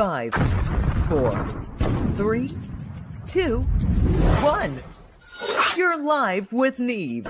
5, 4, 3, 2, 1. You're live with Neve.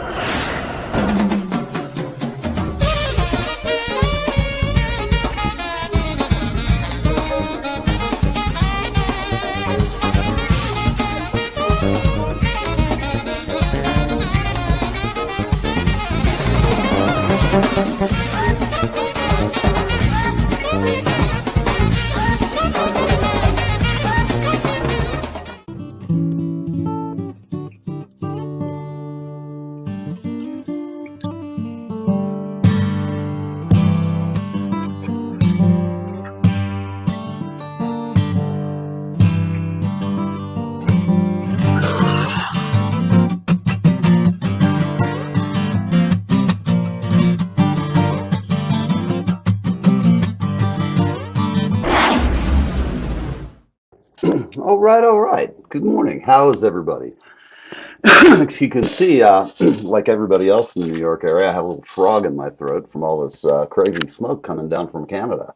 All right. Good morning. How is everybody? As you can see, like everybody else in the New York area, I have a little frog in my throat from all this crazy smoke coming down from Canada.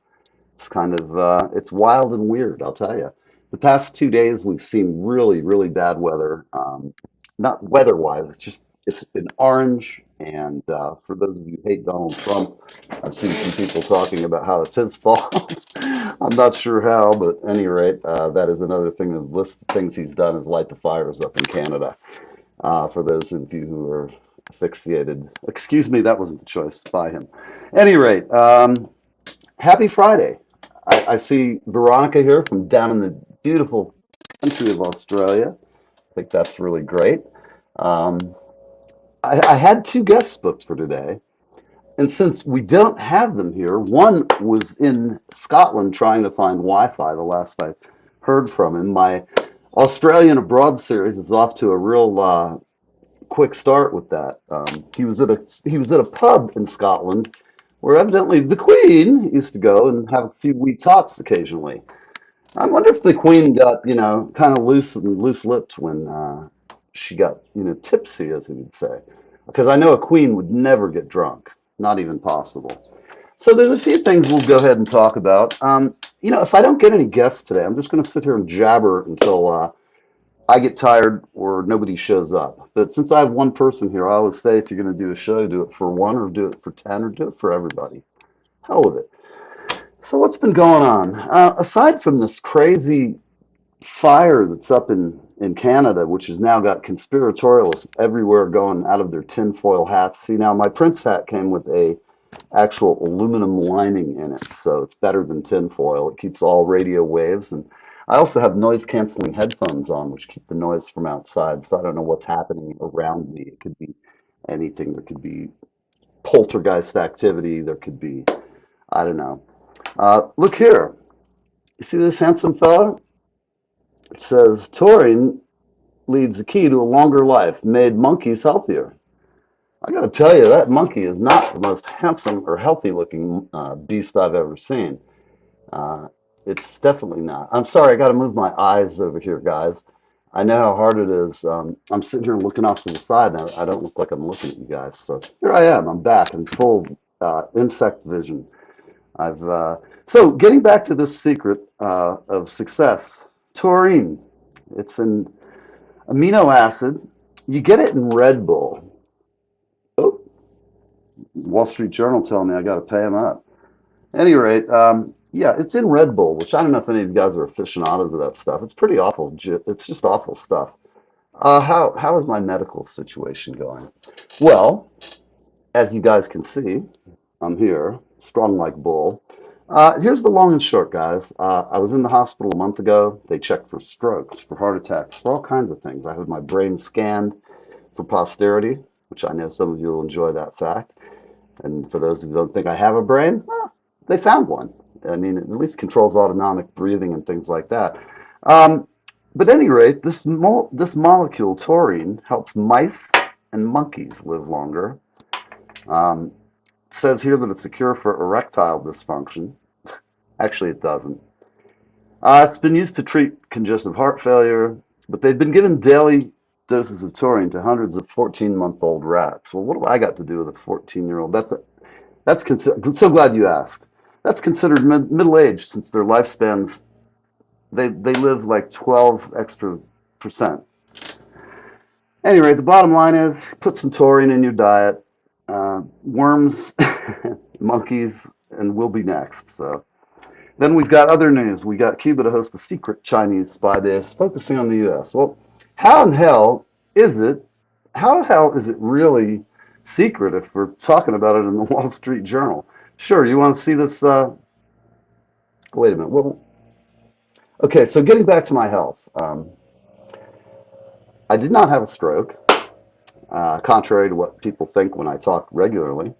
It's kind of, it's wild and weird, I'll tell you. The past 2 days, we've seen really, really bad weather. Not weather-wise, it's been orange. And for those of you who hate Donald Trump, I've seen some people talking about how it's his fault. I'm not sure how, but at any rate, that is another thing. The list of things he's done is light the fires up in Canada. For those of you who are asphyxiated, excuse me, that wasn't the choice by him. Any rate, happy Friday. I see Veronica here from down in the beautiful country of Australia. I think that's really great. Um, I had two guests booked for today, and since we don't have them here, one was in Scotland trying to find Wi-Fi the last I heard from him. My Australian Abroad series is off to a real quick start with that. He was at a pub in Scotland where evidently the Queen used to go and have a few wee tots occasionally. I wonder if the Queen got, kind of loose-lipped when she got, tipsy, as we would say. Because I know a Queen would never get drunk, not even possible. So there's a few things we'll go ahead and talk about. If I don't get any guests today, I'm just going to sit here and jabber until I get tired or nobody shows up. But since I have one person here, I always say if you're going to do a show, do it for one or do it for 10 or do it for everybody. Hell with it. So what's been going on? Aside from this crazy fire that's up in Canada, which has now got conspiratorialists everywhere going out of their tinfoil hats. See, now my Prince hat came with a actual aluminum lining in it, so it's better than tinfoil. It keeps all radio waves, and I also have noise-canceling headphones on, which keep the noise from outside, so I don't know what's happening around me. It could be anything. There could be poltergeist activity. There could be, I don't know. Look here. You see this handsome fella? It says, taurine leads the key to a longer life, made monkeys healthier. I got to tell you, that monkey is not the most handsome or healthy-looking beast I've ever seen. It's definitely not. I'm sorry, I got to move my eyes over here, guys. I know how hard it is. I'm sitting here looking off to the side, and I don't look like I'm looking at you guys. So here I am. I'm back in full insect vision. So getting back to this secret of success, taurine. It's an amino acid. You get it in Red Bull. Oh, Wall Street Journal telling me I got to pay them up. At any rate, yeah, it's in Red Bull, which I don't know if any of you guys are aficionados of that stuff. It's pretty awful. It's just awful stuff. How is my medical situation going? Well, as you guys can see, I'm here, strong like bull. Here's the long and short, guys. I was in the hospital a month ago. They checked for strokes, for heart attacks, for all kinds of things. I had my brain scanned for posterity, which I know some of you will enjoy that fact. And for those who don't think I have a brain, well, they found one. I mean, it at least controls autonomic breathing and things like that. But at any rate, this molecule, taurine, helps mice and monkeys live longer. It says here that it's a cure for erectile dysfunction. Actually, it doesn't. It's been used to treat congestive heart failure, but they've been given daily doses of taurine to hundreds of 14-month-old rats. Well, what do I got to do with a 14-year-old? That's so glad you asked. That's considered middle-aged since their lifespans They live like 12 extra percent. Anyway, the bottom line is put some taurine in your diet. Worms, monkeys, and we'll be next. So then we've got other news. We got Cuba to host a secret Chinese spy base focusing on the U.S. Well, how in hell is it? How the hell is it really secret if we're talking about it in the Wall Street Journal? Sure, you want to see this? Wait a minute. Well, okay, so getting back to my health, I did not have a stroke, contrary to what people think when I talk regularly.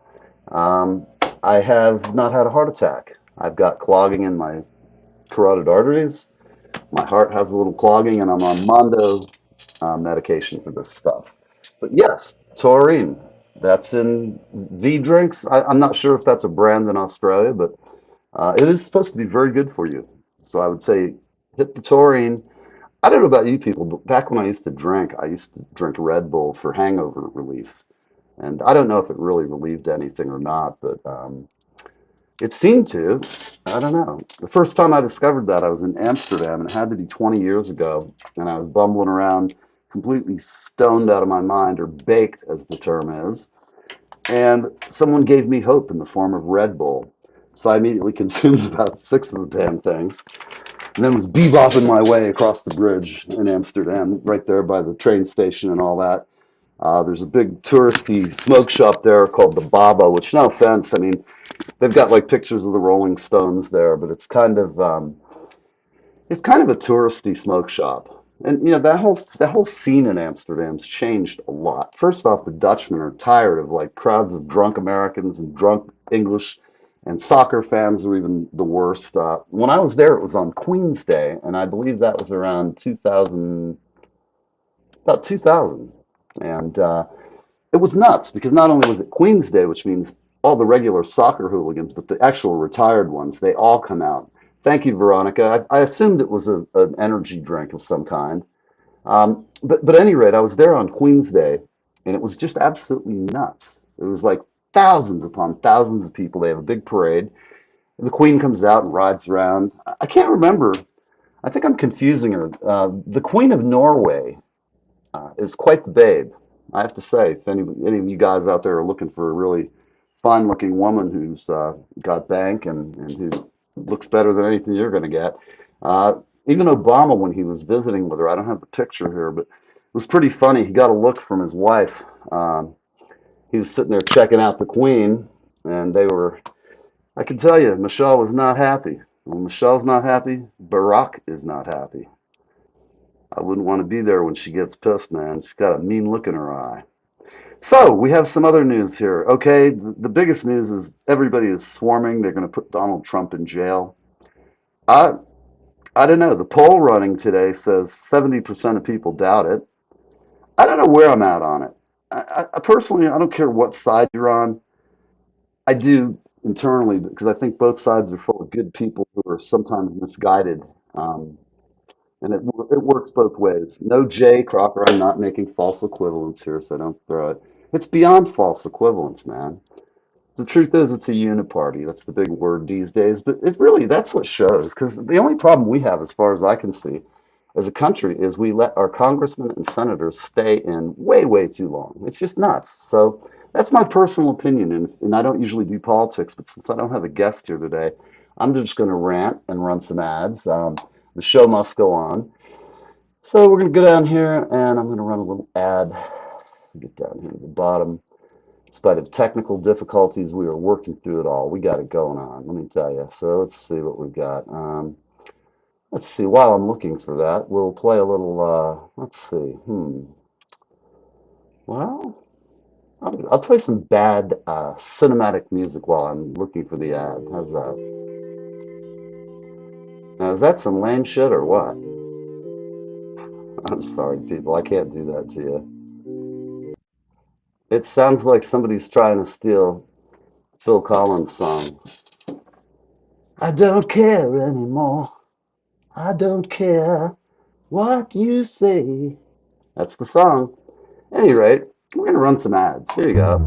Um, I have not had a heart attack. I've got clogging in my carotid arteries. My heart has a little clogging, and I'm on Mondo medication for this stuff. But yes, taurine. That's in V drinks. I'm not sure if that's a brand in Australia, but it is supposed to be very good for you. So I would say hit the taurine. I don't know about you people, but back when I used to drink Red Bull for hangover relief. And I don't know if it really relieved anything or not, but it seemed to. I don't know. The first time I discovered that, I was in Amsterdam, and it had to be 20 years ago, and I was bumbling around completely stoned out of my mind, or baked, as the term is. And someone gave me hope in the form of Red Bull. So I immediately consumed about six of the damn things, and then was bebopping my way across the bridge in Amsterdam, right there by the train station and all that. There's a big touristy smoke shop there called the Baba, which, no offense, I mean, they've got like pictures of the Rolling Stones there, but it's kind of a touristy smoke shop. And you know that whole scene in Amsterdam's changed a lot. First off, the Dutchmen are tired of like crowds of drunk Americans and drunk English, and soccer fans are even the worst. When I was there, it was on Queen's Day, and I believe that was around 2000, about 2000, and it was nuts because not only was it Queen's Day, which means all the regular soccer hooligans, but the actual retired ones, they all come out. Thank you, Veronica. I assumed it was an energy drink of some kind. But at any rate, I was there on Queen's Day, and it was just absolutely nuts. It was like thousands upon thousands of people. They have a big parade. And the Queen comes out and rides around. I can't remember. I think I'm confusing her. The Queen of Norway is quite the babe. I have to say, if any of you guys out there are looking for a really fine-looking woman who's got bank and who looks better than anything you're going to get, even Obama, when he was visiting with her, I don't have the picture here, but it was pretty funny. He got a look from his wife. Um, he was sitting there checking out the Queen, and they were. I can tell you, Michelle was not happy. When Michelle's not happy, Barack is not happy. I wouldn't want to be there when she gets pissed, man. She's got a mean look in her eye. So, we have some other news here. Okay, the biggest news is everybody is swarming. They're going to put Donald Trump in jail. I, I don't know. The poll running today says 70% of people doubt it. I don't know where I'm at on it. I personally, I don't care what side you're on. I do internally because I think both sides are full of good people who are sometimes misguided. Um, And it works both ways. No, Jay Crocker, I'm not making false equivalence here, so don't throw it. It's beyond false equivalence, man. The truth is, it's a uniparty. That's the big word these days. But it really, that's what shows. Because the only problem we have, as far as I can see, as a country, is we let our congressmen and senators stay in way, way too long. It's just nuts. So that's my personal opinion. And I don't usually do politics, but since I don't have a guest here today, I'm just going to rant and run some ads. The show must go on. So we're going to go down here, and I'm going to run a little ad. Get down here to the bottom. In spite of technical difficulties, we are working through it all. We got it going on, let me tell you. So let's see what we've got. Let's see. While I'm looking for that, we'll play a little. Let's see. Well, I'll play some bad cinematic music while I'm looking for the ad. How's that? Now, is that some lame shit or what? I'm sorry, people. I can't do that to you. It sounds like somebody's trying to steal Phil Collins' song. I don't care anymore. I don't care what you say. That's the song. At any rate, we're going to run some ads. Here you go.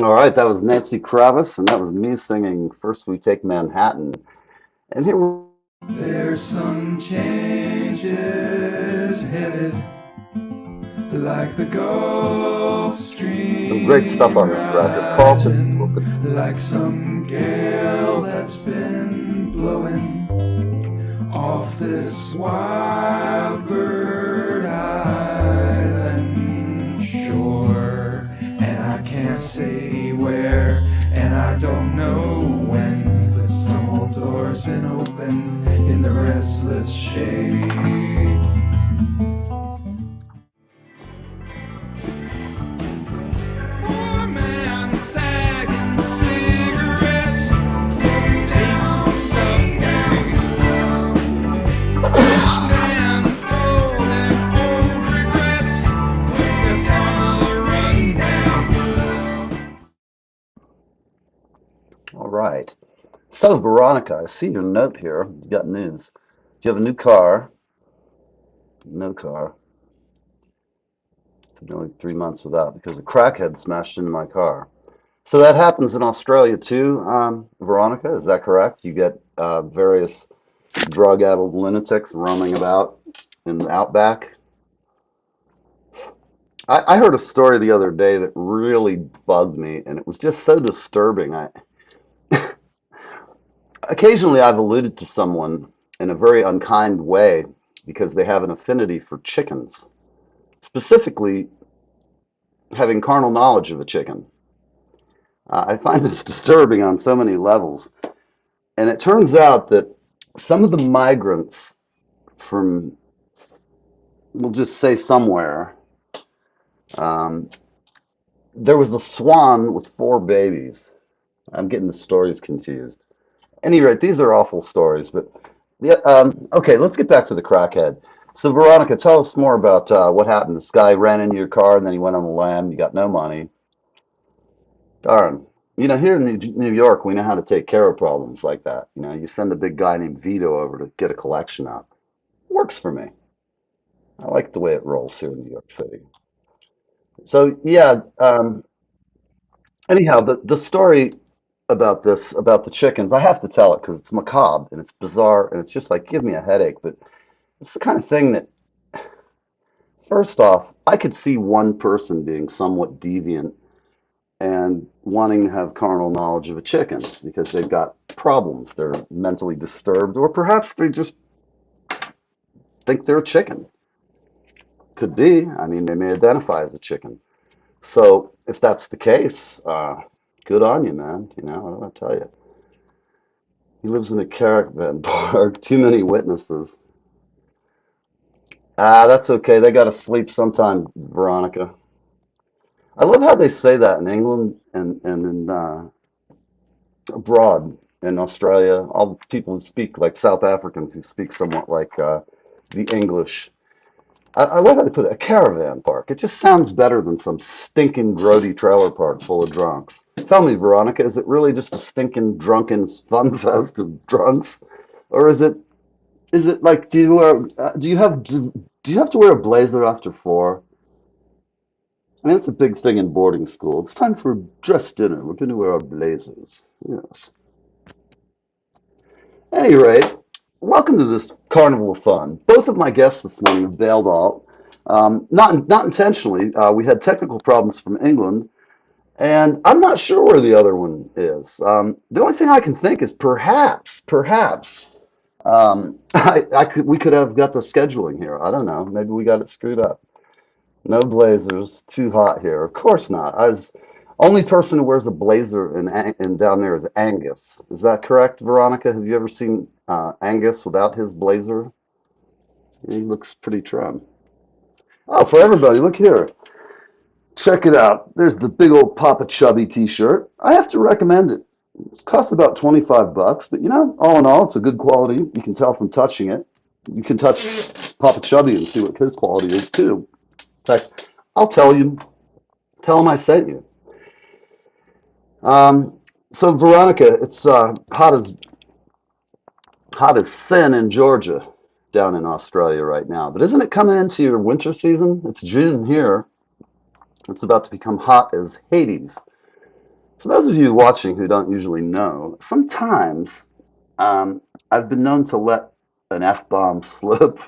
All right, that was Nancy Kravitz, and that was me singing First We Take Manhattan. And here we There's some changes headed like the Gulf Stream. some great stuff on this record. Carlton, rising, like some gale that's been blowing off this wild bird island shore. And I can't say where, and I don't know when, but some old door's been opened in the restless shade. Poor man sagging cigarette takes the subway. Rich man folding old regret steps on the rundown. all right. So, Veronica, I see your note here. You got news. Do you have a new car? No car. It's been only 3 months without because a crackhead smashed into my car. So that happens in Australia too, Veronica. Is that correct? You get various drug-addled lunatics roaming about in the outback. I heard a story the other day that really bugged me, and it was just so disturbing. Occasionally, I've alluded to someone in a very unkind way because they have an affinity for chickens, specifically having carnal knowledge of a chicken. I find this disturbing on so many levels. And it turns out that some of the migrants from, we'll just say somewhere, um, there was a swan with 4 babies. I'm getting the stories confused. At any rate, these are awful stories, but yeah, okay, let's get back to the crackhead. So, Veronica, tell us more about what happened. This guy ran into your car and then he went on the lam. You got no money. Darn. Here in New York, we know how to take care of problems like that. You send a big guy named Vito over to get a collection up. Works for me. I like the way it rolls here in New York City. So, yeah, anyhow, the story about about the chickens, I have to tell it because it's macabre and it's bizarre and it's just like, give me a headache. But it's the kind of thing that, first off, I could see one person being somewhat deviant and wanting to have carnal knowledge of a chicken because they've got problems. They're mentally disturbed, or perhaps they just think they're a chicken. Could be. I mean, they may identify as a chicken. So if that's the case, good on you, man. I don't want to tell you. He lives in a caravan park. Too many witnesses. That's okay. They got to sleep sometime, Veronica. I love how they say that in England and in abroad in Australia. All the people who speak like South Africans who speak somewhat like the English. I love how they put it, a caravan park. It just sounds better than some stinking grody trailer park full of drunks. Tell me, Veronica, is it really just a stinking drunken fun fest of drunks, or is it like do you have to wear a blazer after 4? I mean, it's a big thing in boarding school. It's time for a dress dinner. We're going to wear our blazers. Yes. At any rate, welcome to this carnival of fun. Both of my guests this morning have bailed out. Not intentionally. We had technical problems from England, and I'm not sure where the other one is. The only thing I can think is perhaps, we could have got the scheduling here. I don't know. Maybe we got it screwed up. No blazers. Too hot here. Of course not. I was only person who wears a blazer in down there is Angus. Is that correct, Veronica? Have you ever seen Angus without his blazer? He looks pretty trim. Oh, for everybody, look here. Check it out. There's the big old Papa Chubby t-shirt. I have to recommend it. It costs about 25 bucks, but all in all, it's a good quality. You can tell from touching it. You can touch Papa Chubby and see what his quality is too. In fact, I'll tell him I sent you. So Veronica, it's hot as sin in Georgia, down in Australia right now. But isn't it coming into your winter season? It's June here. It's about to become hot as Hades. For those of you watching who don't usually know, sometimes um, I've been known to let an F-bomb slip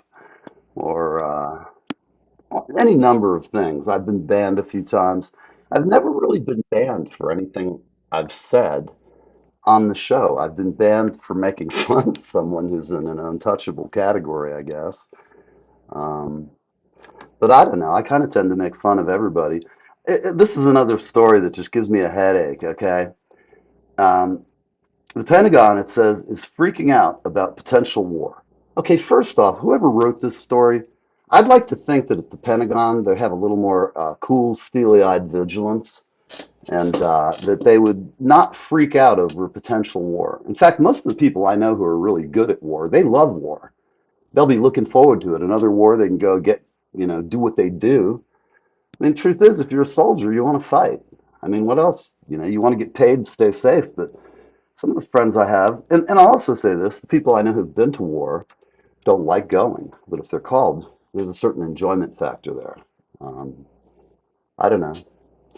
or any number of things. I've been banned a few times. I've never really been banned for anything I've said on the show. I've been banned for making fun of someone who's in an untouchable category, I guess. Um, but I don't know. I kind of tend to make fun of everybody. This is another story that just gives me a headache, okay? Um, the Pentagon, it says, is freaking out about potential war. Okay, first off, whoever wrote this story, I'd like to think that at the Pentagon they have a little more cool, steely-eyed vigilance and that they would not freak out over potential war. In fact, most of the people I know who are really good at war, they love war. They'll be looking forward to it. Another war, they can go get, do what they do. I mean, truth is, if you're a soldier, you want to fight. I mean, what else? You want to get paid to stay safe. But some of the friends I have, and I'll also say this, the people I know who've been to war don't like going. But if they're called, there's a certain enjoyment factor there. Um, I don't know.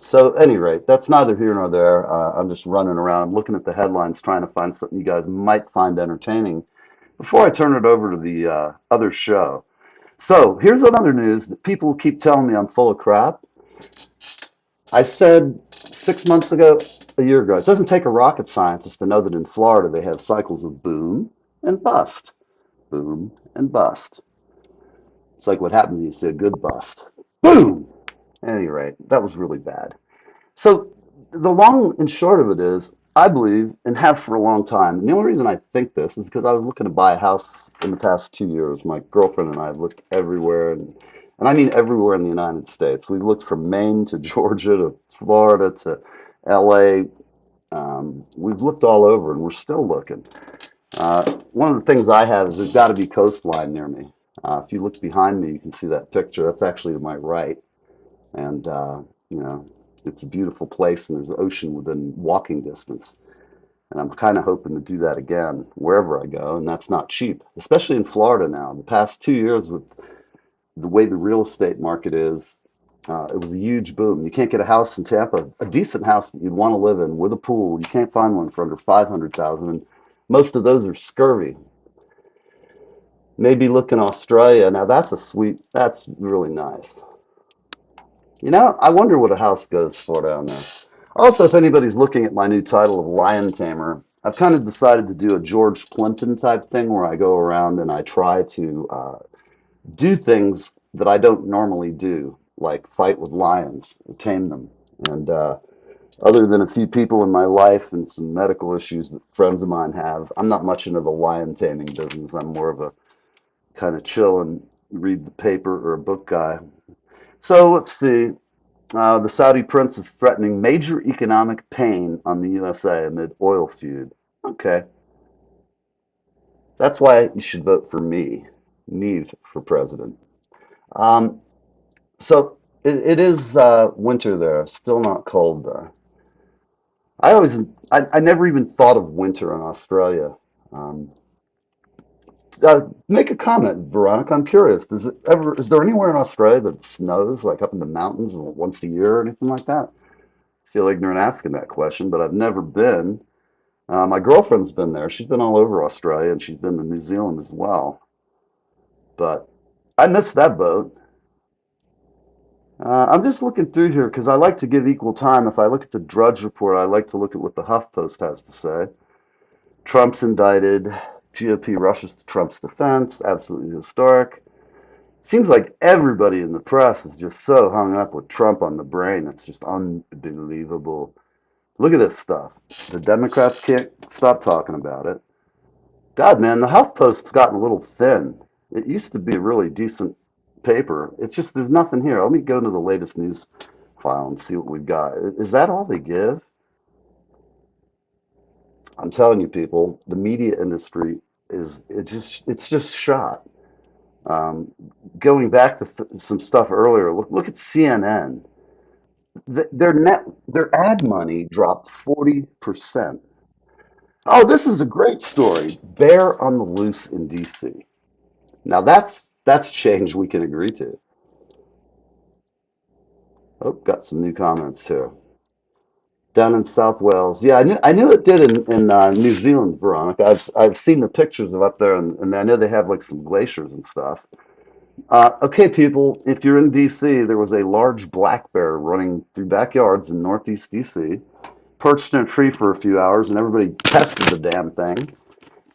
So, at any rate, that's neither here nor there. I'm just running around looking at the headlines, trying to find something you guys might find entertaining before I turn it over to the other show. So, here's another news that people keep telling me I'm full of crap. I said 6 months ago, a year ago, it doesn't take a rocket scientist to know that in Florida they have cycles of boom and bust. Boom and bust. It's like what happens when you see a good bust. Boom! At any rate, that was really bad. So the long and short of it is, I believe, and have for a long time, and the only reason I think this is because I was looking to buy a house in the past 2 years. My girlfriend and I have looked everywhere, and I mean everywhere in the United States. We've looked from Maine to Georgia to Florida to LA. We've looked all over, and we're still looking. One of the things I have is there's got to be coastline near me. If you look behind me, you can see that picture. That's actually to my right. And you know, it's a beautiful place, and there's an ocean within walking distance. And I'm kind of hoping to do that again wherever I go, and that's not cheap, especially in Florida now. The past 2 years, with the way the real estate market is, it was a huge boom. You can't get a house in Tampa, a decent house that you'd want to live in with a pool. You can't find one for under 500,000, and most of those are scurvy. Maybe look in Australia. Now that's really nice. I wonder what a house goes for down there. Also, if anybody's looking at my new title of Lion Tamer, I've kind of decided to do a George Clinton type thing where I go around and I try to do things that I don't normally do, like fight with lions or tame them. And other than a few people in my life and some medical issues that friends of mine have, I'm not much into the lion taming business. I'm more of a kind of chill and read the paper or a book guy. So let's see. The Saudi prince is threatening major economic pain on the USA amid oil feud. Okay, that's why you should vote for me, Neve, for president. Um, so it is winter there, still not cold there. I always, I never even thought of winter in Australia. Um, Make a comment, Veronica. I'm curious. Is there anywhere in Australia that snows, like up in the mountains, once a year or anything like that? I feel ignorant asking that question, but I've never been. My girlfriend's been there. She's been all over Australia, and she's been to New Zealand as well. But I missed that boat. I'm just looking through here because I like to give equal time. If I look at the Drudge Report, I like to look at what the HuffPost has to say. Trump's indicted. GOP rushes to Trump's defense. Absolutely historic. Seems like everybody in the press is just so hung up with Trump on the brain. It's just unbelievable. Look at this stuff. The Democrats can't stop talking about it. God, man, the HuffPost's gotten a little thin. It used to be a really decent paper. It's just there's nothing here. Let me go to the latest news file and see what we've got. Is that all they give? I'm telling you, people, the media industry it's just shot. Um, Going back to some stuff earlier, look at CNN. Their ad money dropped 40%. Oh, this is a great story. Bear on the loose in D.C. Now that's change we can agree to. Oh, got some new comments here. Down in South Wales. Yeah, I knew it did in New Zealand, Veronica. I've seen the pictures of up there, and I know they have like some glaciers and stuff. Okay, people, if you're in DC, there was a large black bear running through backyards in Northeast DC, perched in a tree for a few hours, and everybody tested the damn thing.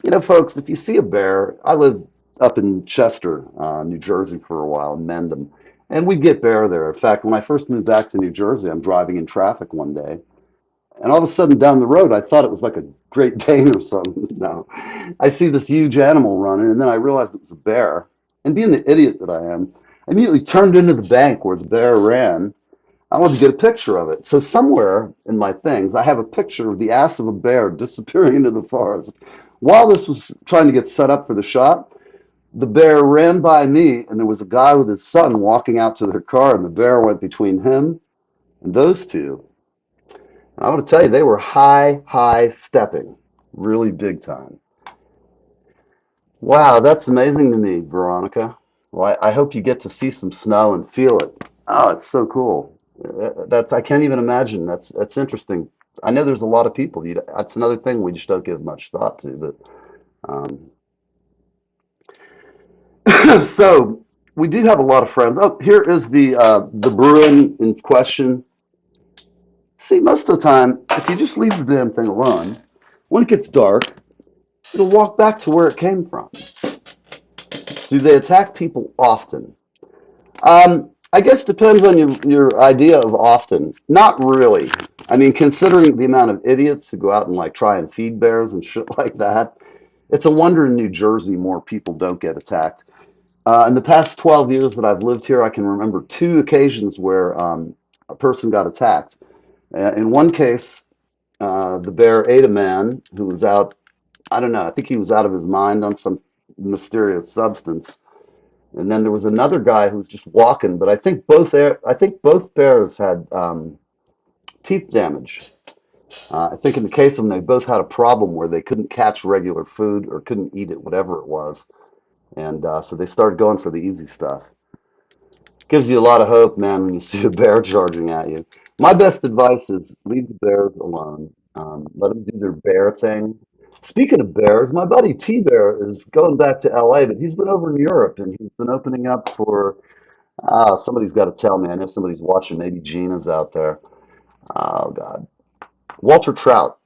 You know, folks, if you see a bear, I lived up in Chester, New Jersey for a while, in Mendham, and we get bear there. In fact, when I first moved back to New Jersey, I'm driving in traffic one day, and all of a sudden down the road, I thought it was like a Great Dane or something. No, I see this huge animal running, and then I realized it was a bear. And being the idiot that I am, I immediately turned into the bank where the bear ran. I wanted to get a picture of it. So somewhere in my things, I have a picture of the ass of a bear disappearing into the forest. While this was trying to get set up for the shot, the bear ran by me, and there was a guy with his son walking out to their car, and the bear went between him and those two. I want to tell you, they were high stepping, really big time. Wow, that's amazing to me, Veronica. Well, I hope you get to see some snow and feel it. Oh, it's so cool. That's I can't even imagine. That's interesting. I know there's a lot of people. That's another thing we just don't give much thought to. So we do have a lot of friends. Oh, here is the Bruin in question. See, most of the time, if you just leave the damn thing alone, when it gets dark, it'll walk back to where it came from. Do they attack people often? I guess depends on your idea of often. Not really. I mean, considering the amount of idiots who go out and like try and feed bears and shit like that, it's a wonder in New Jersey more people don't get attacked. In the past 12 years that I've lived here, I can remember two occasions where a person got attacked. In one case, the bear ate a man who was out, I don't know, I think he was out of his mind on some mysterious substance. And then there was another guy who was just walking, but I think both bears had teeth damage. I think in the case of them, they both had a problem where they couldn't catch regular food or couldn't eat it, whatever it was, and so they started going for the easy stuff. Gives you a lot of hope, man, when you see a bear charging at you. My best advice is leave the bears alone. Let them do their bear thing. Speaking of bears, my buddy T Bear is going back to LA, but he's been over in Europe and he's been opening up for. Somebody's got to tell me. I know somebody's watching. Maybe Gina's out there. Oh God, Walter Trout.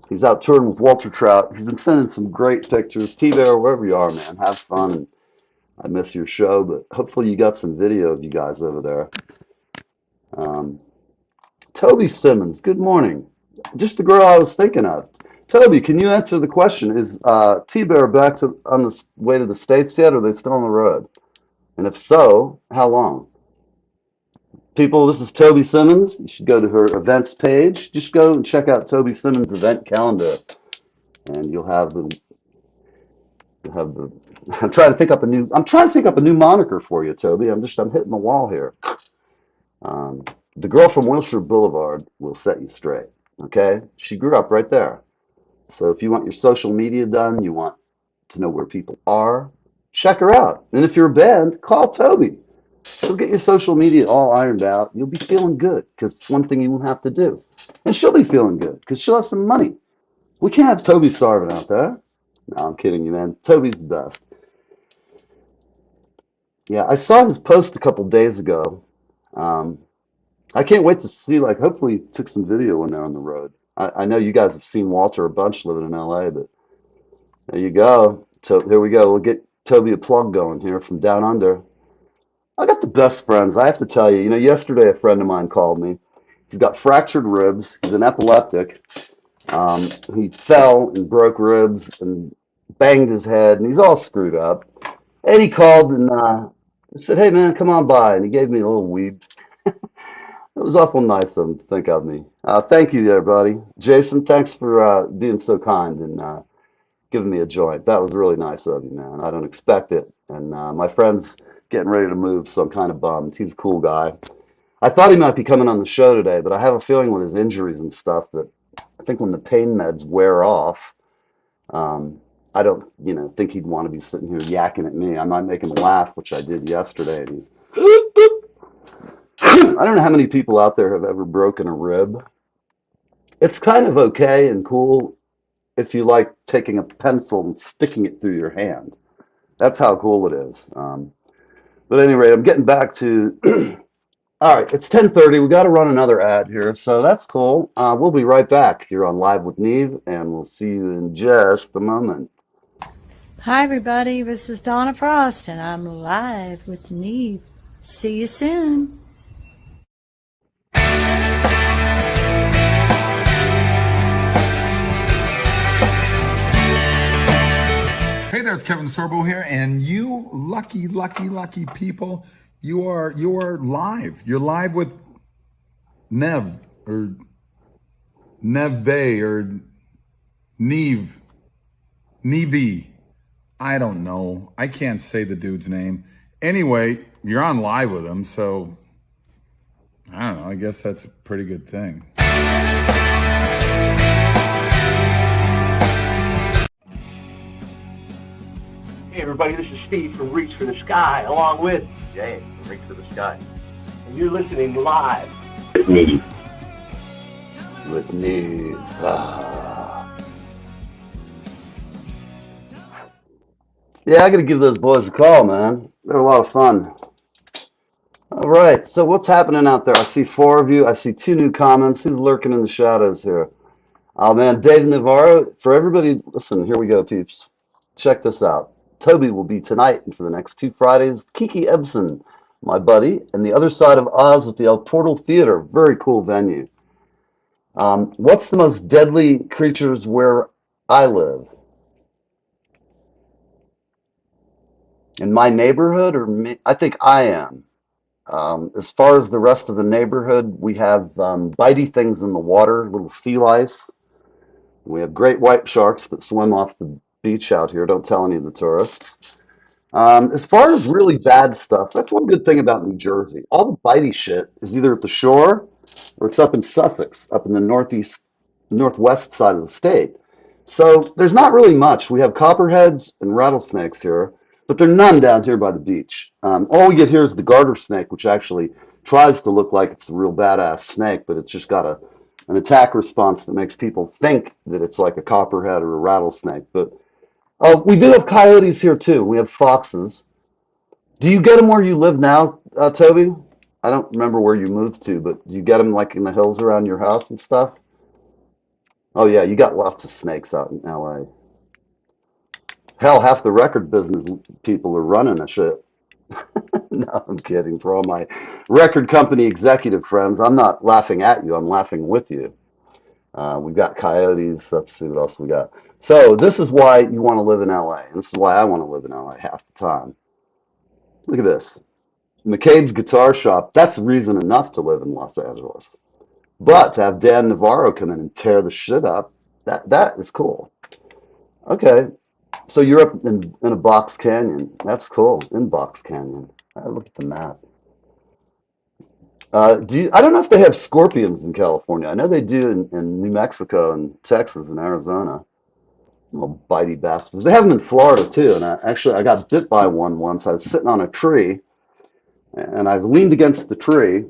He's out touring with Walter Trout. He's been sending some great pictures. T Bear, wherever you are, man, have fun. And I miss your show, but hopefully you got some video of you guys over there. Um, Toby Simmons, good morning. Just the girl I was thinking of. Toby, can you answer the question? Is T-Bear on the way to the States yet, or are they still on the road? And if so, how long? People, this is Toby Simmons. You should go to her events page. Just go and check out Toby Simmons' event calendar, and you'll have the. I'm trying to think up a new moniker for you, Toby. I'm hitting the wall here. Um, the girl from Wilshire Boulevard will set you straight. Okay, she grew up right there. So if you want your social media done, you want to know where people are, check her out. And if you're a band, call Toby. She'll get your social media all ironed out. You'll be feeling good because it's one thing you won't have to do. And she'll be feeling good because she'll have some money. We can't have Toby starving out there. No, I'm kidding you, man. Toby's the best. Yeah, I saw his post a couple days ago. Um, I can't wait to see, like, hopefully he took some video when they're on the road. I know you guys have seen Walter a bunch living in LA, but there you go. So here we go. We'll get Toby a plug going here from down under. I got the best friends. I have to tell you, yesterday a friend of mine called me. He's got fractured ribs. He's an epileptic. He fell and broke ribs and banged his head, and he's all screwed up. And he called and said, "Hey, man, come on by." And he gave me a little weed. It was awful nice of him to think of me. Thank you there, buddy. Jason, thanks for being so kind and giving me a joint. That was really nice of you, man. I don't expect it. And my friend's getting ready to move, so I'm kind of bummed. He's a cool guy. I thought he might be coming on the show today, but I have a feeling with his injuries and stuff that I think when the pain meds wear off, um, I don't, think he'd want to be sitting here yakking at me. I might make him laugh, which I did yesterday. And I don't know how many people out there have ever broken a rib. It's kind of okay and cool if you like taking a pencil and sticking it through your hand. That's how cool it is. But at any rate, I'm getting back to. All right, it's 10:30. We got to run another ad here, so that's cool. We'll be right back here on Live with Neve, and we'll see you in just a moment. Hi, everybody. This is Donna Frost, and I'm live with Neve. See you soon. Hey there, it's Kevin Sorbo here, and you lucky, lucky, lucky people, you are live. You're live with Neve or Neve or Neve. I don't know. I can't say the dude's name. Anyway, you're on live with him, so I don't know. I guess that's a pretty good thing. Hey everybody, this is Steve from Reach for the Sky, along with Jay from Reach for the Sky. And you're listening live with Neve. With Neve. Yeah, I got to give those boys a call, man. They're a lot of fun. All right, so what's happening out there? I see 4 of you. I see 2 new comments. Who's lurking in the shadows here? Oh, man, Dave Navarro. For everybody, listen, here we go, peeps. Check this out. Toby will be tonight and for the next 2 Fridays. Kiki Ebsen, my buddy, and the other side of Oz at the El Portal Theater. Very cool venue. What's the most deadly creatures where I live? In my neighborhood or me? I think I am. As far as the rest of the neighborhood, we have bitey things in the water, little sea lice. We have great white sharks that swim off the beach out here. Don't tell any of the tourists. As far as really bad stuff, that's one good thing about New Jersey. All the bitey shit is either at the shore or it's up in Sussex, up in the northwest side of the state. So there's not really much. We have copperheads and rattlesnakes here, but there are none down here by the beach. All we get here is the garter snake, which actually tries to look like it's a real badass snake, but it's just got an attack response that makes people think that it's like a copperhead or a rattlesnake. But we do have coyotes here too. We have foxes. Do you get them where you live now, Toby? I don't remember where you moved to, but do you get them like in the hills around your house and stuff? Oh yeah, you got lots of snakes out in LA. Hell, half the record business people are running a shit. No, I'm kidding. For all my record company executive friends, I'm not laughing at you. I'm laughing with you. We've got coyotes. Let's see what else we got. So this is why you want to live in LA. And this is why I want to live in LA half the time. Look at this. McCabe's Guitar Shop. That's reason enough to live in Los Angeles. But to have Dan Navarro come in and tear the shit up, that is cool. Okay, so you're up in a box canyon. That's cool. In Box Canyon. I look at the map. I don't know if they have scorpions in California. I know they do in New Mexico and Texas and Arizona. Little bitey bastards. They have them in Florida too. And I got bit by one once. I was sitting on a tree, and I leaned against the tree,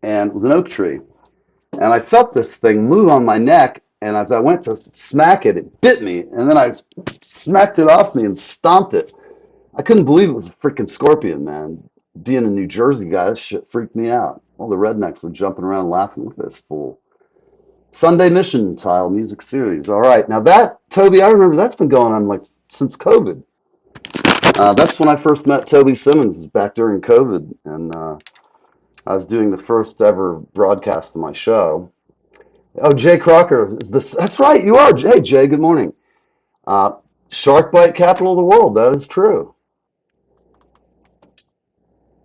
and it was an oak tree. And I felt this thing move on my neck, and as I went to smack it, it bit me, and then I smacked it off me and stomped it. I couldn't believe it was a freaking scorpion, man. Being a New Jersey guy, this shit freaked me out. All the rednecks were jumping around laughing. Look at this fool. Sunday Mission Tile Music Series. All right, now that, Toby, I remember that's been going on like since COVID. That's when I first met Toby Simmons, back during COVID, and I was doing the first ever broadcast of my show. Oh, Jay Crocker, that's right, you are. Hey, Jay, good morning. Shark bite capital of the world, that is true.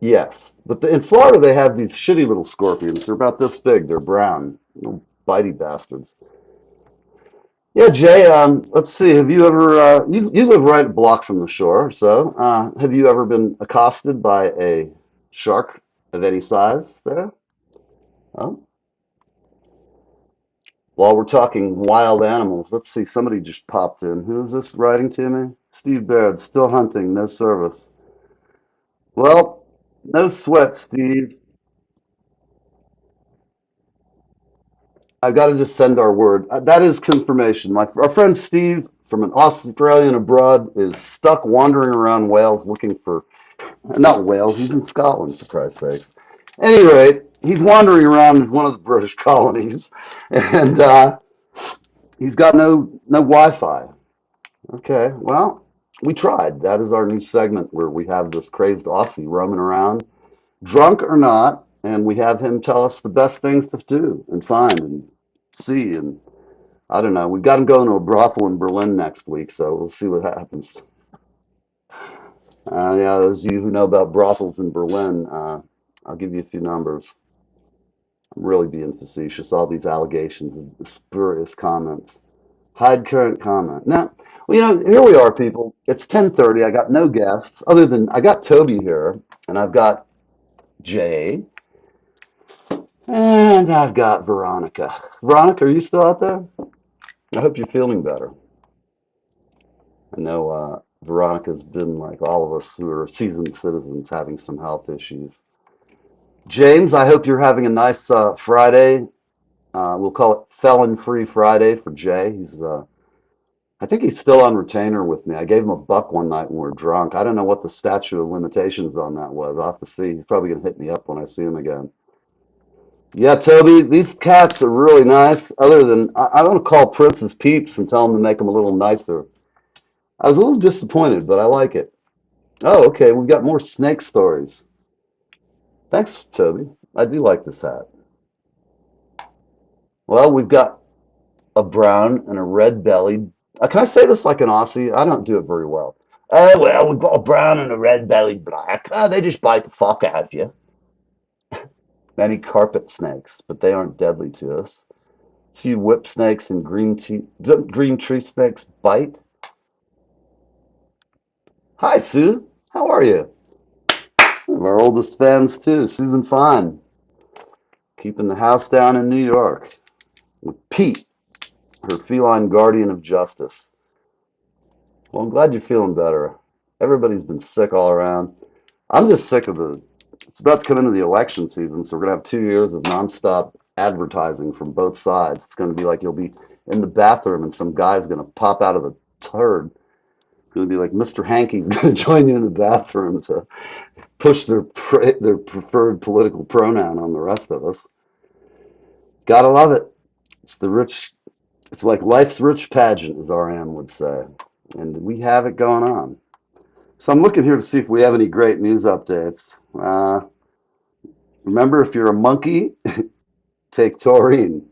Yes, but in Florida they have these shitty little scorpions. They're about this big. They're brown, little bitey bastards. Yeah, Jay. Let's see. Have you ever? You live right a block from the shore, so have you ever been accosted by a shark of any size there? Oh, while we're talking wild animals, let's see. Somebody just popped in. Who's this writing to me? Steve Baird. Still hunting. No service. Well, no sweat, Steve. I've got to just send our word. That is confirmation. Our friend Steve from an Australian abroad is stuck wandering around Wales looking for, not Wales, he's in Scotland, for Christ's sakes. At any rate, he's wandering around one of the British colonies, and he's got no Wi-Fi. Okay, well, we tried. That is our new segment where we have this crazed Aussie roaming around, drunk or not, and we have him tell us the best things to do and find and see. And I don't know. We've got him going to a brothel in Berlin next week, so we'll see what happens. Yeah, those of you who know about brothels in Berlin, I'll give you a few numbers. I'm really being facetious. All these allegations and spurious comments. Hide current comment. Now, well, here we are, people. It's 10:30. I got no guests other than I got Toby here, and I've got Jay, and I've got Veronica. Veronica, are you still out there? I hope you're feeling better. I know Veronica's been like all of us who are seasoned citizens having some health issues. James, I hope you're having a nice Friday. We'll call it Felon-Free Friday for Jay. I think he's still on retainer with me. I gave him a buck one night when we were drunk. I don't know what the statute of limitations on that was. I'll have to see. He's probably going to hit me up when I see him again. Yeah, Toby, these cats are really nice. Other than, I want to call Prince's Peeps and tell him to make them a little nicer. I was a little disappointed, but I like it. Oh, okay. We've got more snake stories. Thanks, Toby. I do like this hat. Well, we've got a brown and a red bellied. Can I say this like an Aussie? I don't do it very well. Oh, well, we've got a brown and a red bellied black. They just bite the fuck out of you. Many carpet snakes, but they aren't deadly to us. A few whip snakes and green tree snakes bite. Hi, Sue. How are you? One of our oldest fans, too, Susan Fine. Keeping the house down in New York. With Pete, her feline guardian of justice. Well, I'm glad you're feeling better. Everybody's been sick all around. I'm just sick of it's about to come into the election season, so we're going to have 2 years of nonstop advertising from both sides. It's going to be like you'll be in the bathroom and some guy's going to pop out of the turd. It's going to be like Mr. Hankey's going to join you in the bathroom to push their preferred political pronoun on the rest of us. Gotta love it. It's the rich. It's like life's rich pageant, as RM would say, and we have it going on. So I'm looking here to see if we have any great news updates. Remember, if you're a monkey, take taurine.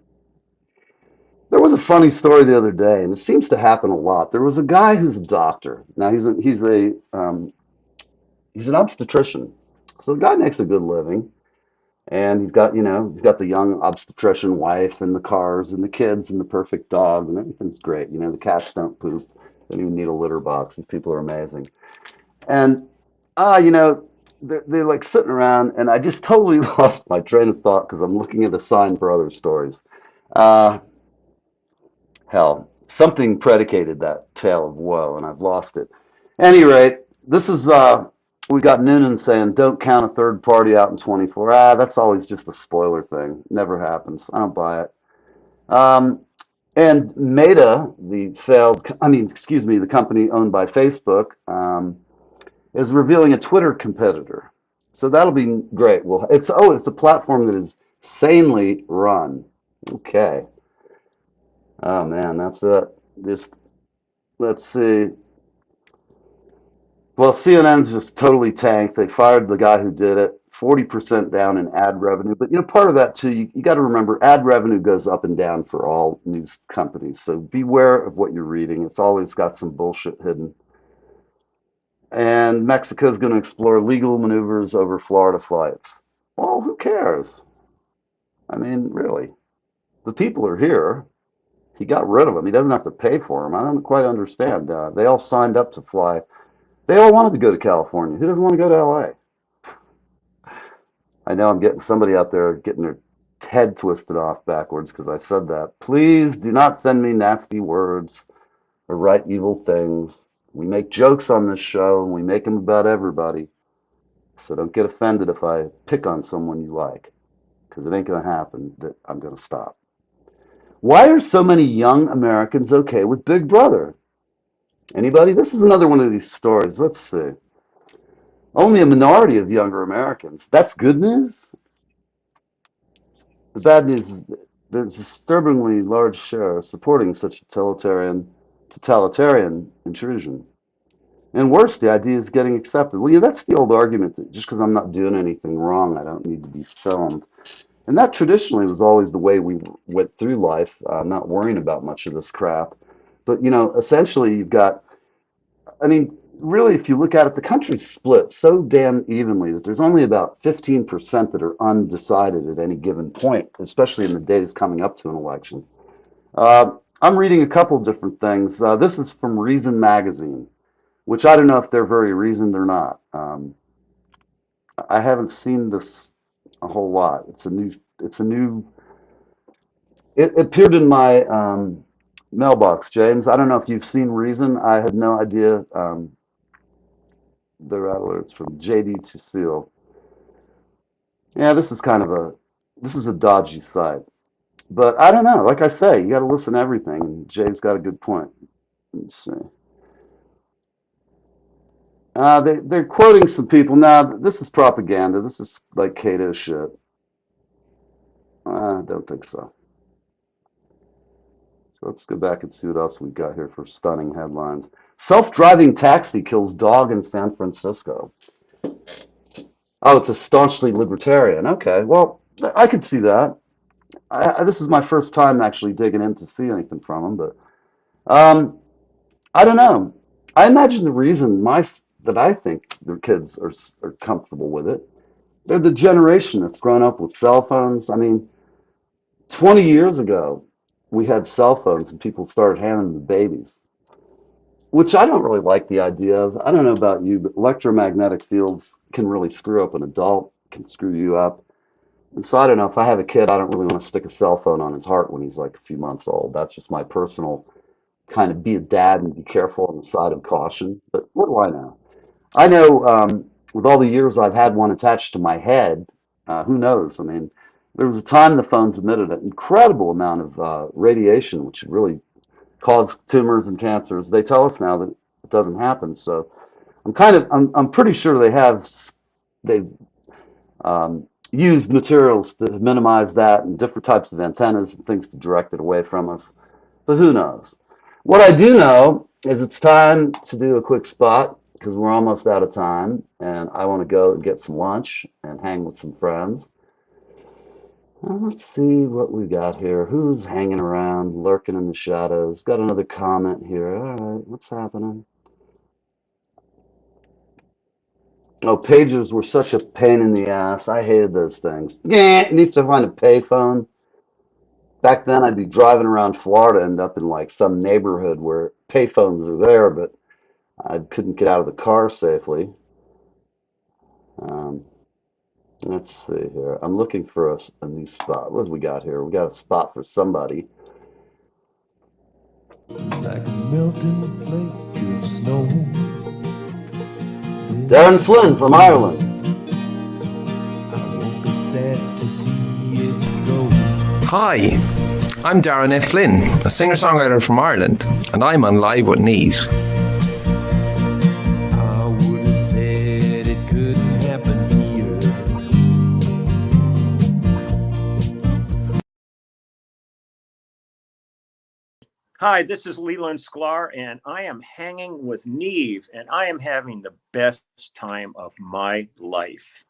There was a funny story the other day, and it seems to happen a lot. There was a guy who's a doctor. Now he's an obstetrician, so the guy makes a good living. And he's got the young obstetrician wife and the cars and the kids and the perfect dog and everything's great. The cats don't poop. They don't even need a litter box. These people are amazing. And, they're like sitting around and I just totally lost my train of thought because I'm looking at a sign for other stories. Uh, Hell, something predicated that tale of woe and I've lost it. At any rate, this is we got Noonan saying don't count a third party out in 24. That's always just a spoiler thing. Never happens. I don't buy it. And Meta, the company owned by Facebook, is revealing a Twitter competitor. So that'll be great. Well, it's a platform that is sanely run. Okay. Oh man, that's it. Just let's see. Well, CNN's just totally tanked. They fired the guy who did it. 40% down in ad revenue. But part of that too, you got to remember ad revenue goes up and down for all news companies. So beware of what you're reading. It's always got some bullshit hidden. And Mexico's going to explore legal maneuvers over Florida flights. Well, who cares? I mean, really. The people are here. He got rid of them. He doesn't have to pay for them. I don't quite understand. They all signed up to fly. They all wanted to go to California. Who doesn't want to go to LA? I know I'm getting somebody out there getting their head twisted off backwards because I said that. Please do not send me nasty words or write evil things. We make jokes on this show and we make them about everybody. So don't get offended if I pick on someone you like because it ain't going to happen that I'm going to stop. Why are so many young Americans okay with Big Brother? Anybody? This is another one of these stories. Let's see. Only a minority of younger Americans. That's good news? The bad news is there's a disturbingly large share supporting such totalitarian intrusion. And worse, the idea is getting accepted. Well, yeah, that's the old argument that just because I'm not doing anything wrong, I don't need to be filmed. And that traditionally was always the way we went through life, not worrying about much of this crap. But, essentially you've got, I mean, really, if you look at it, the country's split so damn evenly that there's only about 15% that are undecided at any given point, especially in the days coming up to an election. I'm reading a couple different things. This is from Reason Magazine, which I don't know if they're very reasoned or not. I haven't seen this a whole lot. It appeared in my mailbox, James. I don't know if you've seen Reason. I had no idea. The Rattlers from JD to Seal. Yeah, this is a dodgy site. But I don't know. Like I say, you got to listen to everything. And Jay's got a good point. Let's see. They're quoting some people. Now, this is propaganda. This is like Cato shit. I don't think so. So let's go back and see what else we've got here for stunning headlines. Self-driving taxi kills dog in San Francisco. Oh, it's a staunchly libertarian. Okay, well, I could see that. This is my first time actually digging in to see anything from him, but um, I don't know. I imagine the reason that I think the kids are comfortable with it. They're the generation that's grown up with cell phones. I mean, 20 years ago, we had cell phones and people started handing them babies, which I don't really like the idea of. I don't know about you, but electromagnetic fields can really screw up an adult, can screw you up. And so I don't know, if I have a kid, I don't really want to stick a cell phone on his heart when he's like a few months old. That's just my personal kind of be a dad and be careful on the side of caution. But what do I know? I know with all the years I've had one attached to my head, who knows? I mean, there was a time the phones emitted an incredible amount of radiation, which really caused tumors and cancers. They tell us now that it doesn't happen. So I'm pretty sure they've used materials to minimize that and different types of antennas and things to direct it away from us. But who knows? What I do know is it's time to do a quick spot because we're almost out of time and I want to go and get some lunch and hang with some friends. Let's see what we got here. Who's hanging around, lurking in the shadows? Got another comment here. All right, what's happening? Oh, pagers were such a pain in the ass. I hated those things. Yeah, need to find a payphone. Back then, I'd be driving around Florida, end up in like some neighborhood where payphones are there, but I couldn't get out of the car safely. Um, let's see here. I'm looking for a new spot. What do we got here? We got a spot for somebody. Like a melting flake of snow. Darren Flynn from Ireland. I won't be sad to see it go. Hi, I'm Darren F. Flynn, a singer-songwriter from Ireland, and I'm on Live with Neve. I would have said it couldn't happen here. Hi, this is Leland Sklar, and I am hanging with Neve, and I am having the best time of my life.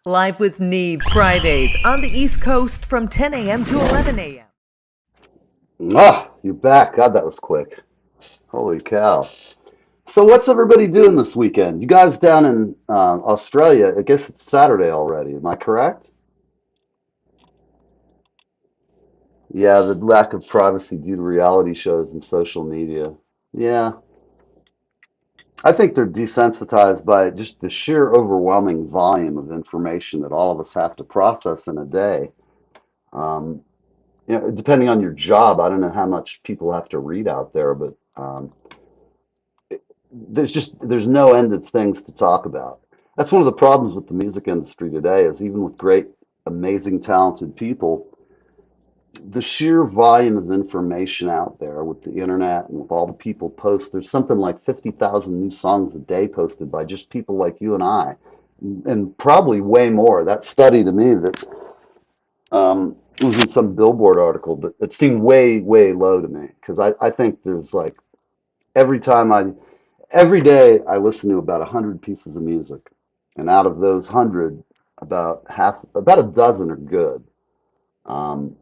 Live with Neve, Fridays on the East Coast from 10 a.m. to 11 a.m. Ah, you're back. God, that was quick. Holy cow. So what's everybody doing this weekend? You guys down in Australia, I guess it's Saturday already. Am I correct? Yeah, the lack of privacy due to reality shows and social media. Yeah. I think they're desensitized by just the sheer overwhelming volume of information that all of us have to process in a day. Um, depending on your job, I don't know how much people have to read out there, but there's no end of things to talk about. That's one of the problems with the music industry today is even with great, amazing, talented people, the sheer volume of information out there with the internet and with all the people post, there's something like 50,000 new songs a day posted by just people like you and I, and probably way more. That study to me that was in some Billboard article, but it seemed way, way low to me because I think there's like every time every day I listen to about 100 pieces of music, and out of those 100, about a dozen are good. Um,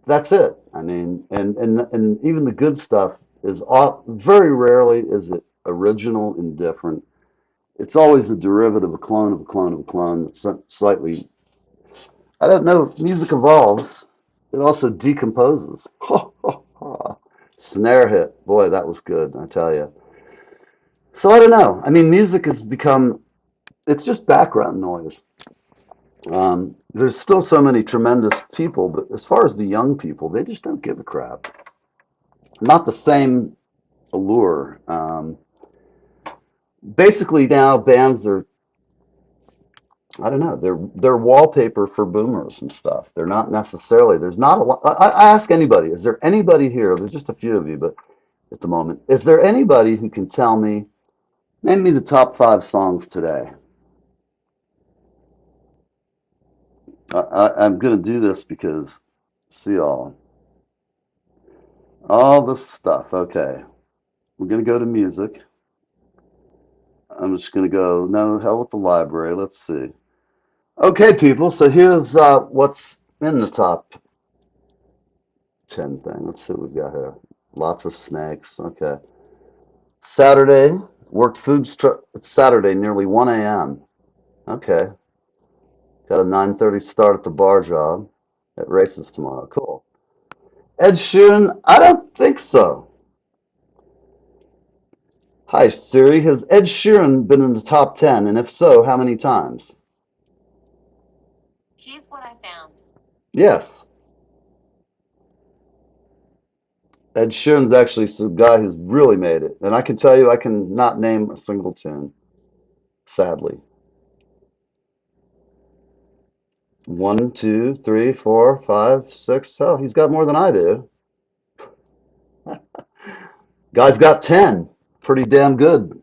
that's it. I mean, and even the good stuff is very rarely is it original and different. It's always a derivative, a clone of a clone of a clone that's slightly. I don't know. Music evolves. It also decomposes. Snare hit. Boy, that was good. I tell you. So I don't know. I mean, music has become. It's just background noise. There's still so many tremendous people, but as far as the young people, they just don't give a crap. Not the same allure. Basically, now bands are, I don't know, they're wallpaper for boomers and stuff. They're not necessarily. There's not a lot. I ask anybody, is there anybody here? There's just a few of you, but at the moment, is there anybody who can tell me, name me the top 5 songs today? I'm going to do this because, see all this stuff. Okay, we're going to go to music. I'm just going to go, no, hell with the library. Let's see. Okay, people, so here's what's in the top 10 thing. Let's see what we've got here. Lots of snakes. Okay. Saturday, worked it's Saturday, nearly 1 a.m. Okay. Got a 9:30 start at the bar job. At races tomorrow. Cool. Ed Sheeran, I don't think so. Hi, Siri. Has Ed Sheeran been in the top 10? And if so, how many times? Here's what I found. Yes. Ed Sheeran's actually some guy who's really made it. And I can tell you, I can not name a single tune, sadly. 1, 2, 3, 4, 5, 6. Oh, he's got more than I do. Guy's got 10. Pretty damn good.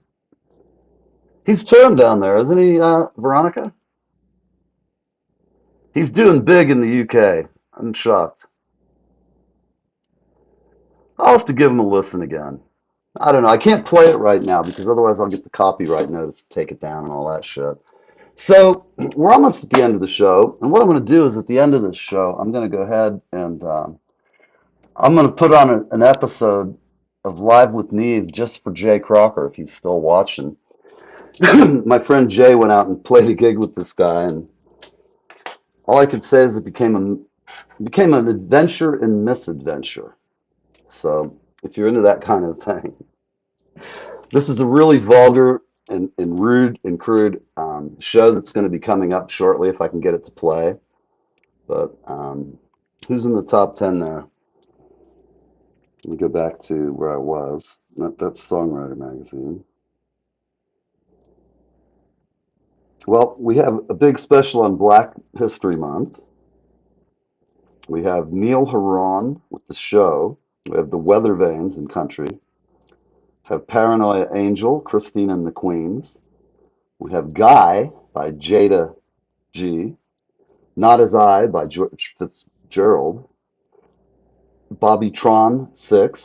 He's turned down there, isn't he, Veronica? He's doing big in the UK. I'm shocked. I'll have to give him a listen again. I don't know. I can't play it right now because otherwise I'll get the copyright notice to take it down and all that shit. So we're almost at the end of the show, and what I'm going to do is at the end of this show, I'm going to go ahead and I'm going to put on an episode of Live with Neve just for Jay Crocker if he's still watching. My friend Jay went out and played a gig with this guy, and all I could say is it became an adventure in misadventure. So if you're into that kind of thing, this is a really vulgar and rude and crude show that's going to be coming up shortly if I can get it to play. But who's in the top 10 there? Let me go back to where I was. That's Songwriter Magazine. Well, we have a big special on Black History Month. We have Neil Horan with The Show. We have The Weather Vanes in country. Have Paranoia Angel, Christine and the Queens. We have Guy by Jada G. Not As I by George Fitzgerald. Bobby Tron 6.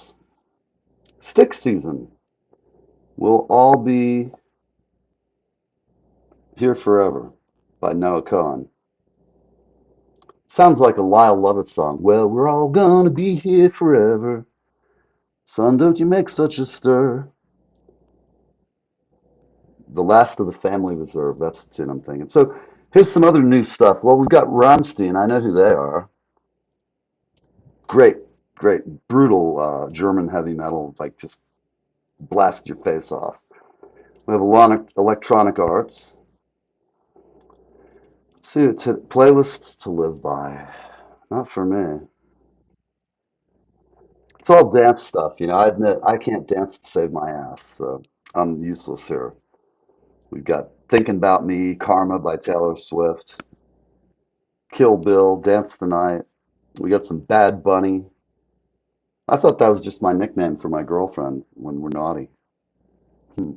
Stick Season. We'll All Be Here Forever by Noah Cohen. Sounds like a Lyle Lovett song. Well, we're all gonna be here forever. Son, don't you make such a stir. The Last of the Family Reserve. That's the tune I'm thinking. So here's some other new stuff. Well, we've got Rammstein. I know who they are. Great, great, brutal German heavy metal. Like just blast your face off. We have Electronic Arts. Let's see, playlists to live by. Not for me. It's all dance stuff. I admit I can't dance to save my ass, so I'm useless here. We've got Thinking About Me, Karma by Taylor Swift, Kill Bill, Dance the Night, We got some Bad Bunny. I thought that was just my nickname for my girlfriend when we're naughty. Hmm.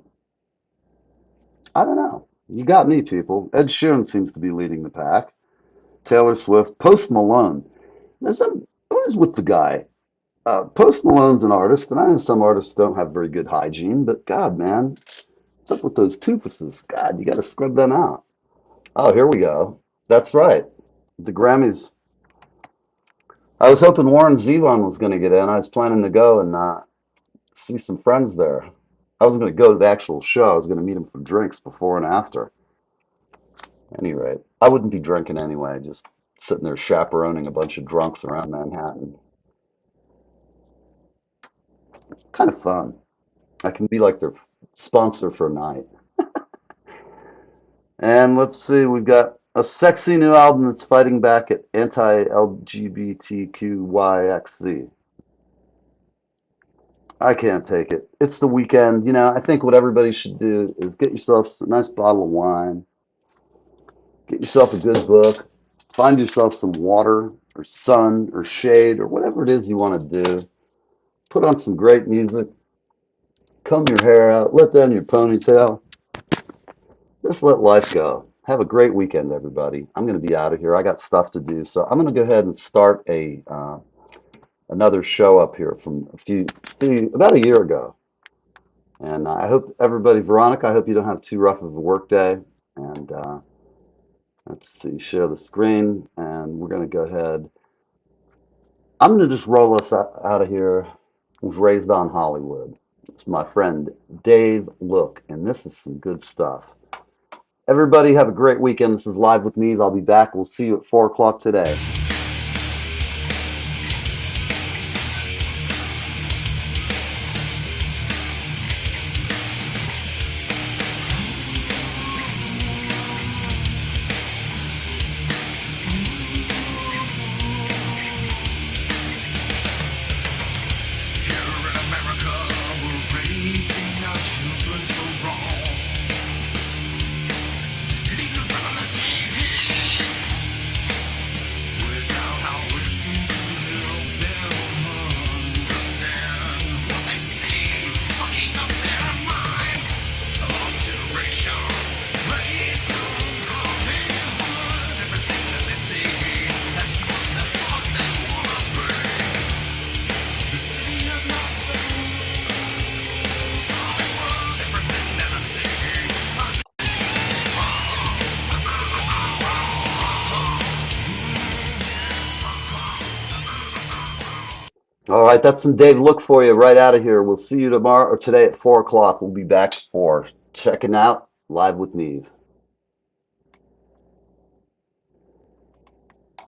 I don't know. You got me, people. Ed Sheeran seems to be leading the pack. Taylor Swift, Post Malone. What is with the guy? Post Malone's an artist, and I know some artists don't have very good hygiene, but God, man, what's up with those toofuses? God, you got to scrub them out. Oh, here we go. That's right. The Grammys. I was hoping Warren Zevon was going to get in. I was planning to go and see some friends there. I was going to go to the actual show. I was going to meet him for drinks before and after. At any rate, I wouldn't be drinking anyway, just sitting there chaperoning a bunch of drunks around Manhattan. Kind of fun. I can be like their sponsor for a night. And let's see, we've got a sexy new album that's fighting back at anti-LGBTQYXZ. I can't take it. It's the weekend. I think what everybody should do is get yourself a nice bottle of wine, get yourself a good book, find yourself some water or sun or shade or whatever it is you want to do. Put on some great music, comb your hair out, let down your ponytail. Just let life go. Have a great weekend, everybody. I'm going to be out of here. I got stuff to do, so I'm going to go ahead and start another show up here from about a year ago. And I hope everybody, Veronica, I hope you don't have too rough of a work day. And let's see, share the screen, and we're going to go ahead. I'm going to just roll us out of here. Was raised on Hollywood. It's my friend Dave Look, and this is some good stuff. Everybody have a great weekend. This is Live with Neve. I'll be back. We'll see you at 4 o'clock today. All right, that's some Dave Look for you right out of here. We'll see you tomorrow or today at 4 o'clock. We'll be back for checking out Live with Neve.